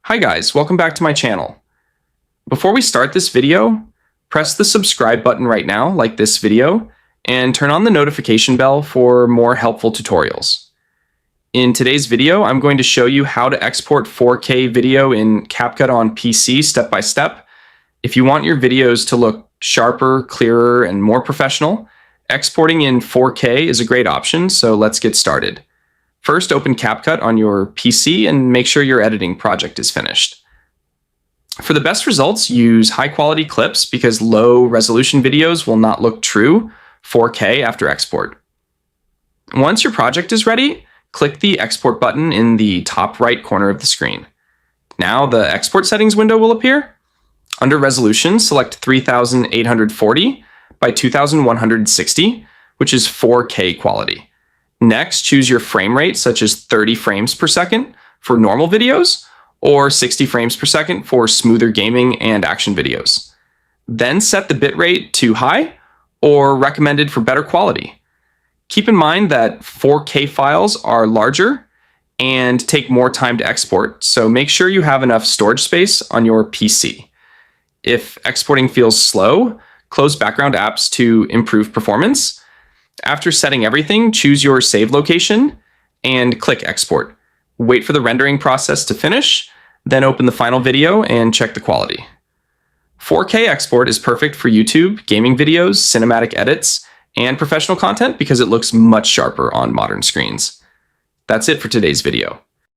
Hi guys, welcome back to my channel. Before we start this video, press the subscribe button right now, like this video, and turn on the notification bell for more helpful tutorials. In today's video, I'm going to show you how to export 4K video in CapCut on PC step by step. If you want your videos to look sharper, clearer, and more professional, exporting in 4K is a great option, so let's get started. First, open CapCut on your PC and make sure your editing project is finished. For the best results, use high-quality clips because low-resolution videos will not look true 4K after export. Once your project is ready, click the Export button in the top right corner of the screen. Now the Export Settings window will appear. Under Resolution, select 3840 by 2160, which is 4K quality. Next, choose your frame rate, such as 30 frames per second for normal videos, or 60 frames per second for smoother gaming and action videos. Then set the bitrate to high, or recommended for better quality. Keep in mind that 4K files are larger and take more time to export, so make sure you have enough storage space on your PC. If exporting feels slow, close background apps to improve performance. After setting everything, choose your save location and click Export. Wait for the rendering process to finish, then open the final video and check the quality. 4K export is perfect for YouTube, gaming videos, cinematic edits, and professional content because it looks much sharper on modern screens. That's it for today's video.